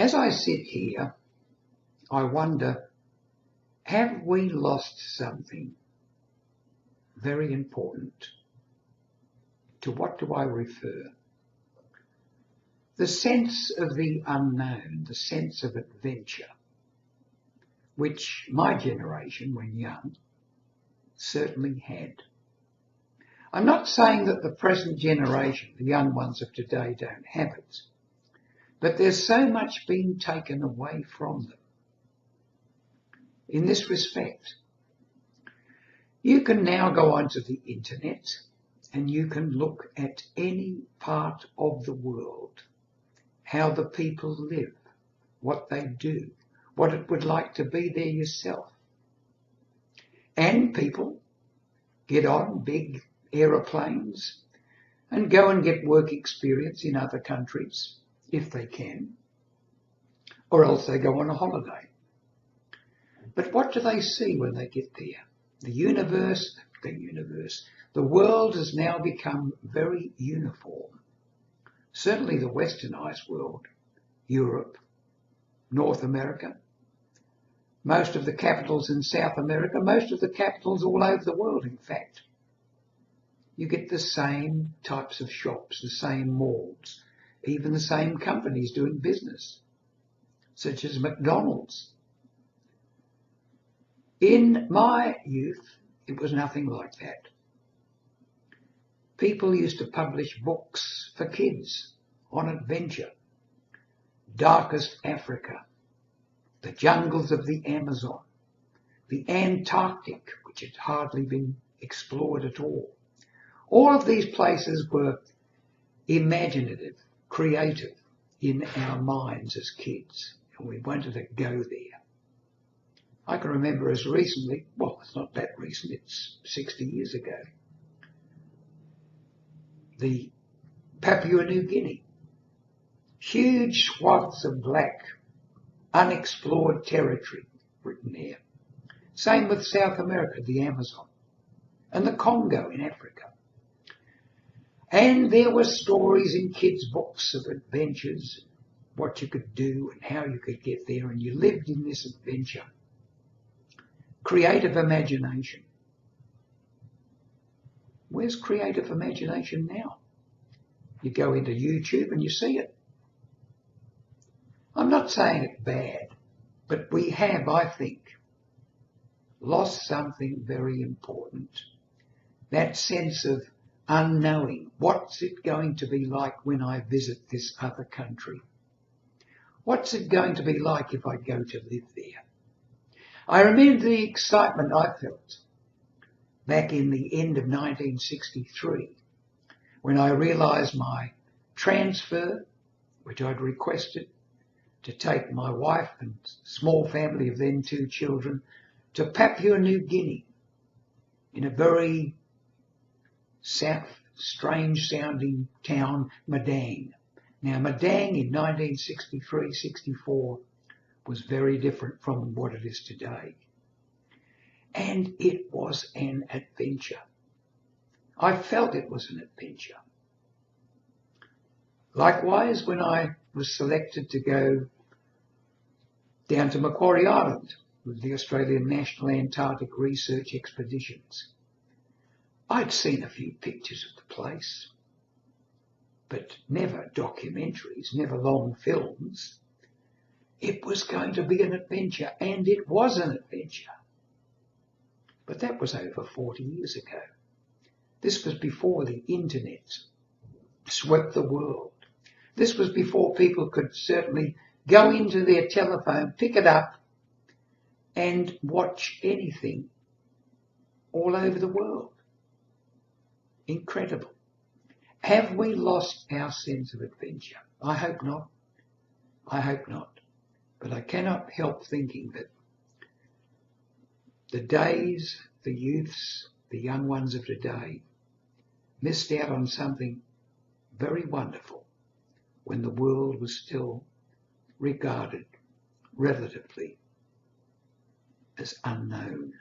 As I sit here, I wonder, have we lost something very important? To what do I refer? The sense of the unknown, the sense of adventure, which my generation, when young, certainly had. I'm not saying that the present generation, the young ones of today, don't have it, but there's so much being taken away from them. In this respect, you can now go onto the internet and you can look at any part of the world, how the people live, what they do, what it would like to be there yourself. And people get on big aeroplanes and go and get work experience in other countries, if they can, or else they go on a holiday. But what do they see when they get there? The world has now become very uniform. Certainly the westernized world, Europe, North America, most of the capitals in South America, most of the capitals all over the world, in fact. You get the same types of shops, the same malls, even the same companies doing business, such as McDonald's. In my youth, it was nothing like that. People used to publish books for kids on adventure. Darkest Africa, the jungles of the Amazon, the Antarctic, which had hardly been explored at all. All of these places were imaginative, creative in our minds as kids, and we wanted to go there. I can remember as recently, well, it's not that recent, it's 60 years ago, the Papua New Guinea. Huge swaths of black, unexplored territory written there. Same with South America, the Amazon, and the Congo in Africa. And there were stories in kids' books of adventures, what you could do and how you could get there, and you lived in this adventure. Creative imagination. Where's creative imagination now? You go into YouTube and you see it. I'm not saying it's bad, but we have, I think, lost something very important. That sense of unknowing. What's it going to be like when I visit this other country? What's it going to be like if I go to live there? I remember the excitement I felt back in the end of 1963 when I realised my transfer, which I'd requested, to take my wife and small family of then 2 children to Papua New Guinea in a very strange sounding town, Madang. Now Madang in 1963-64 was very different from what it is today. And it was an adventure. I felt it was an adventure. Likewise, when I was selected to go down to Macquarie Island with the Australian National Antarctic Research Expeditions, I'd seen a few pictures of the place, but never documentaries, never long films. It was going to be an adventure, and it was an adventure. But that was over 40 years ago. This was before the internet swept the world. This was before people could certainly go into their telephone, pick it up, and watch anything all over the world. Incredible. Have we lost our sense of adventure? I hope not. I hope not. But I cannot help thinking that the days, the youths, the young ones of today missed out on something very wonderful when the world was still regarded relatively as unknown.